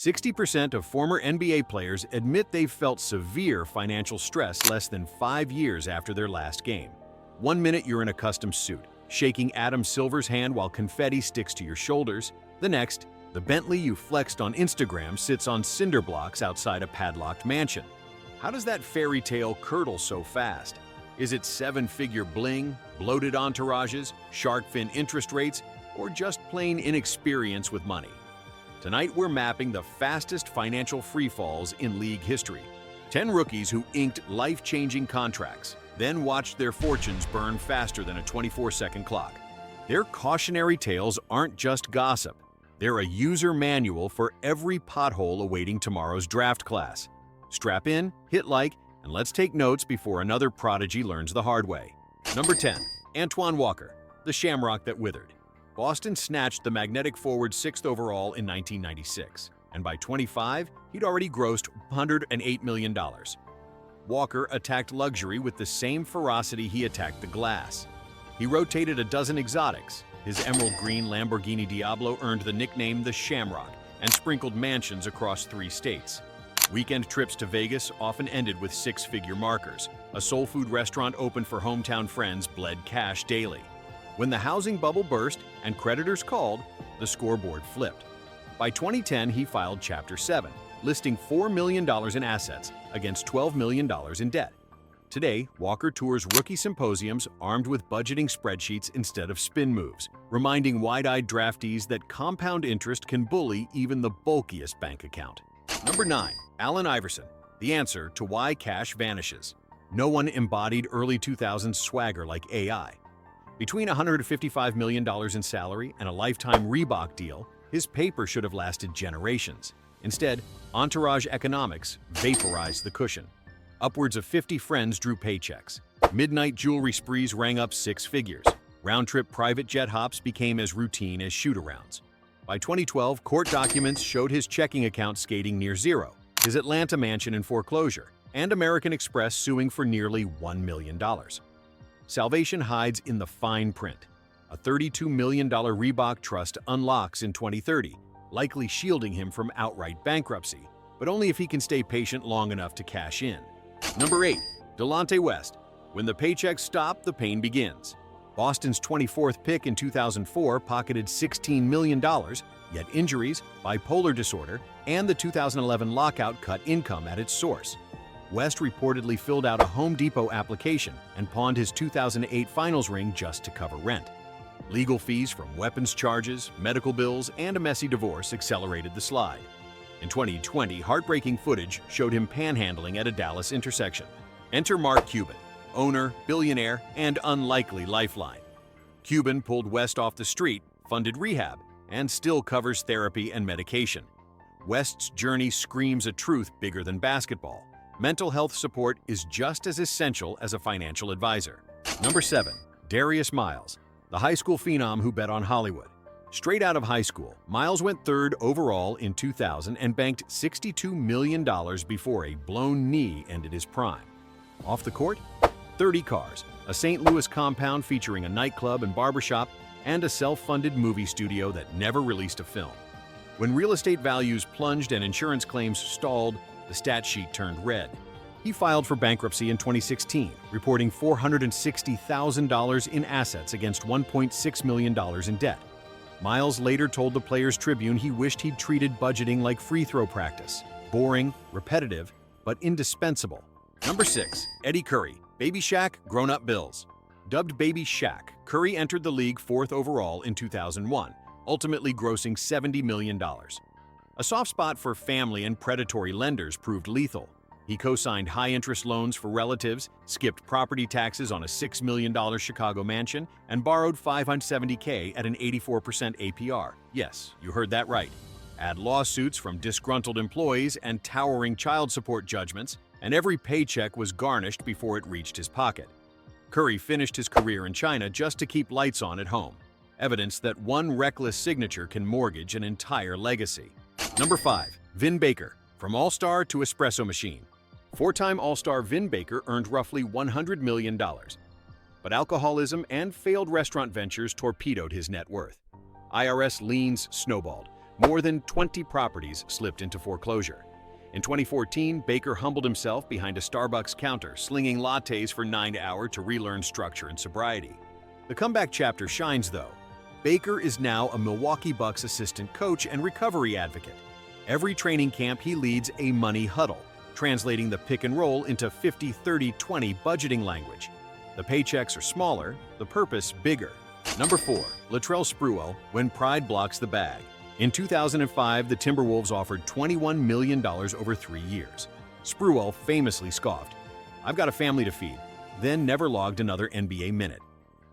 60% of former NBA players admit they've felt severe financial stress less than 5 years after their last game. 1 minute you're in a custom suit, shaking Adam Silver's hand while confetti sticks to your shoulders. The next, the Bentley you flexed on Instagram sits on cinder blocks outside a padlocked mansion. How does that fairy tale curdle so fast? Is it 7-figure bling, bloated entourages, shark fin interest rates, or just plain inexperience with money? Tonight we're mapping the fastest financial freefalls in league history. 10 rookies who inked life-changing contracts, then watched their fortunes burn faster than a 24-second clock. Their cautionary tales aren't just gossip. They're a user manual for every pothole awaiting tomorrow's draft class. Strap in, hit like, and let's take notes before another prodigy learns the hard way. Number 10. Antoine Walker, the Shamrock that withered. Boston snatched the magnetic forward 6th overall in 1996, and by 25, he'd already grossed $108 million. Walker attacked luxury with the same ferocity he attacked the glass. He rotated a dozen exotics. His emerald green Lamborghini Diablo earned the nickname the Shamrock and sprinkled mansions across 3 states. Weekend trips to Vegas often ended with 6-figure markers. A soul food restaurant open for hometown friends bled cash daily. When the housing bubble burst and creditors called, the scoreboard flipped. By 2010, he filed Chapter 7, listing $4 million in assets against $12 million in debt. Today, Walker tours rookie symposiums armed with budgeting spreadsheets instead of spin moves, reminding wide-eyed draftees that compound interest can bully even the bulkiest bank account. Number 9. Allen Iverson, the answer to why cash vanishes. No one embodied early 2000s swagger like AI. Between $155 million in salary and a lifetime Reebok deal, his paper should have lasted generations. Instead, entourage economics vaporized the cushion. Upwards of 50 friends drew paychecks. Midnight jewelry sprees rang up 6 figures. Round-trip private jet hops became as routine as shoot-arounds. By 2012, court documents showed his checking account skating near zero, his Atlanta mansion in foreclosure, and American Express suing for nearly $1 million. Salvation hides in the fine print. A $32 million Reebok trust unlocks in 2030, likely shielding him from outright bankruptcy, but only if he can stay patient long enough to cash in. Number 8. Delonte West. When the paychecks stop, the pain begins. Boston's 24th pick in 2004 pocketed $16 million, yet injuries, bipolar disorder, and the 2011 lockout cut income at its source. West reportedly filled out a Home Depot application and pawned his 2008 finals ring just to cover rent. Legal fees from weapons charges, medical bills, and a messy divorce accelerated the slide. In 2020, heartbreaking footage showed him panhandling at a Dallas intersection. Enter Mark Cuban, owner, billionaire, and unlikely lifeline. Cuban pulled West off the street, funded rehab, and still covers therapy and medication. West's journey screams a truth bigger than basketball. Mental health support is just as essential as a financial advisor. Number 7. Darius Miles, the high school phenom who bet on Hollywood. Straight out of high school, Miles went 3rd overall in 2000 and banked $62 million before a blown knee ended his prime. Off the court, 30 cars, a St. Louis compound featuring a nightclub and barbershop, and a self-funded movie studio that never released a film. When real estate values plunged and insurance claims stalled, the stat sheet turned red. He filed for bankruptcy in 2016, reporting $460,000 in assets against $1.6 million in debt. Miles later told the Players Tribune he wished he'd treated budgeting like free throw practice. Boring, repetitive, but indispensable. Number 6. Eddy Curry, Baby Shaq, Grown-Up Bills. Dubbed Baby Shaq, Curry entered the league 4th overall in 2001, ultimately grossing $70 million. A soft spot for family and predatory lenders proved lethal. He co-signed high-interest loans for relatives, skipped property taxes on a $6 million Chicago mansion, and borrowed $570K at an 84% APR. Yes, you heard that right. Add lawsuits from disgruntled employees and towering child support judgments, and every paycheck was garnished before it reached his pocket. Curry finished his career in China just to keep lights on at home. Evidence that one reckless signature can mortgage an entire legacy. Number 5. Vin Baker, from All-Star to Espresso Machine. 4-time All-Star Vin Baker earned roughly $100 million. But alcoholism and failed restaurant ventures torpedoed his net worth. IRS liens snowballed. More than 20 properties slipped into foreclosure. In 2014, Baker humbled himself behind a Starbucks counter, slinging lattes for 9 hours to relearn structure and sobriety. The comeback chapter shines, though. Baker is now a Milwaukee Bucks assistant coach and recovery advocate. Every training camp he leads a money huddle, translating the pick and roll into 50-30-20 budgeting language. The paychecks are smaller, the purpose bigger. Number 4. Latrel Spruell, when pride blocks the bag. In 2005, the Timberwolves offered $21 million over 3 years. Sprewell famously scoffed, "I've got a family to feed," then never logged another NBA minute.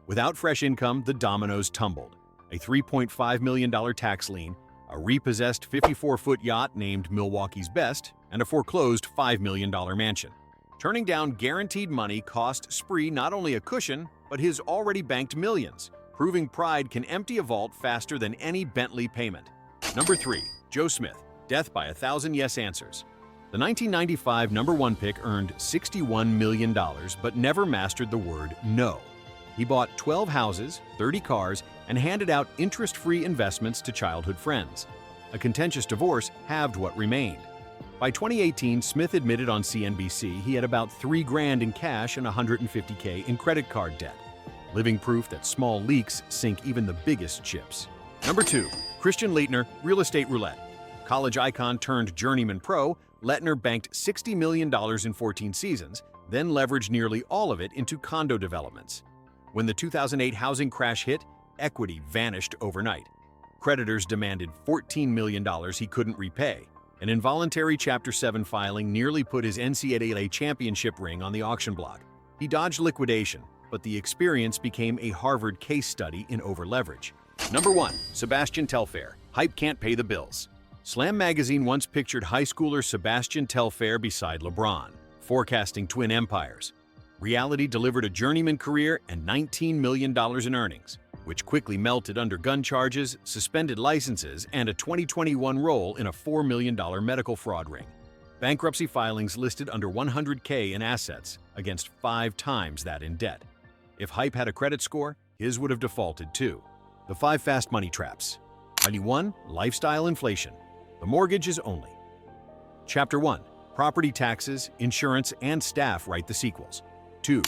Without fresh income, the dominoes tumbled. A $3.5 million tax lien, a repossessed 54-foot yacht named Milwaukee's Best, and a foreclosed $5 million mansion. Turning down guaranteed money cost Spree not only a cushion, but his already banked millions, proving pride can empty a vault faster than any Bentley payment. Number 3. Joe Smith, death by 1,000 yes answers. The 1995 #1 pick earned $61 million, but never mastered the word no. He bought 12 houses, 30 cars, and handed out interest-free investments to childhood friends. A contentious divorce halved what remained. By 2018, Smith admitted on CNBC he had about $3 grand in cash and $150K in credit card debt, living proof that small leaks sink even the biggest ships. Number 2. Christian Leapner, real estate roulette. College icon turned journeyman pro, Leapner banked $60 million in 14 seasons, then leveraged nearly all of it into condo developments. When the 2008 housing crash hit, equity vanished overnight. Creditors demanded $14 million he couldn't repay. An involuntary Chapter 7 filing nearly put his NCAA championship ring on the auction block. He dodged liquidation, but the experience became a Harvard case study in over-leverage. Number 1. Sebastian Telfair, hype can't pay the bills. Slam magazine once pictured high schooler Sebastian Telfair beside LeBron, forecasting twin empires. Reality delivered a journeyman career and $19 million in earnings, which quickly melted under gun charges, suspended licenses, and a 2021 role in a $4 million medical fraud ring. Bankruptcy filings listed under $100K in assets against 5 times that in debt. If hype had a credit score, his would have defaulted too. The 5 fast money traps. 91. Lifestyle inflation. The mortgage is only. Chapter 1. Property taxes, insurance, and staff write the sequels. 2.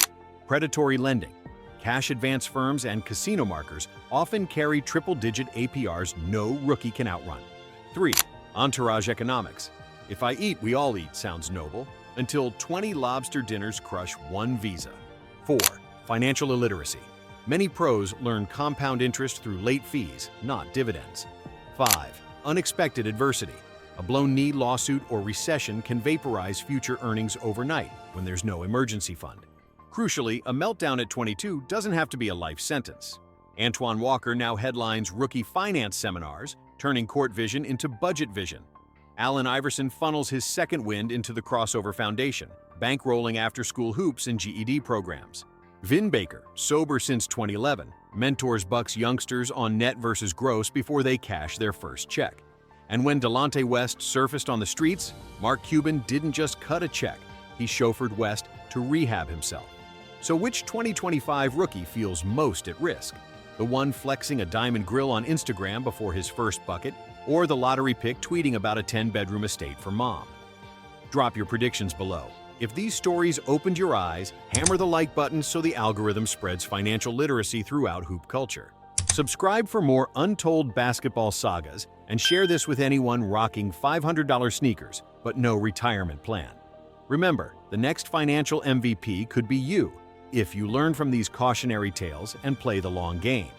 Predatory lending. Cash advance firms and casino markers often carry triple-digit APRs no rookie can outrun. 3. Entourage economics. If I eat, we all eat sounds noble, until 20 lobster dinners crush 1 visa. 4. Financial illiteracy. Many pros learn compound interest through late fees, not dividends. 5. Unexpected adversity. A blown knee, lawsuit, or recession can vaporize future earnings overnight when there's no emergency fund. Crucially, a meltdown at 22 doesn't have to be a life sentence. Antoine Walker now headlines rookie finance seminars, turning court vision into budget vision. Allen Iverson funnels his second wind into the Crossover Foundation, bankrolling after-school hoops and GED programs. Vin Baker, sober since 2011, mentors Bucks youngsters on net versus gross before they cash their first check. And when Dante West surfaced on the streets, Mark Cuban didn't just cut a check, he chauffeured West to rehab himself. So which 2025 rookie feels most at risk? The one flexing a diamond grill on Instagram before his first bucket, or the lottery pick tweeting about a 10-bedroom estate for mom? Drop your predictions below. If these stories opened your eyes, hammer the like button so the algorithm spreads financial literacy throughout hoop culture. Subscribe for more untold basketball sagas and share this with anyone rocking $500 sneakers but no retirement plan. Remember, the next financial MVP could be you if you learn from these cautionary tales and play the long game.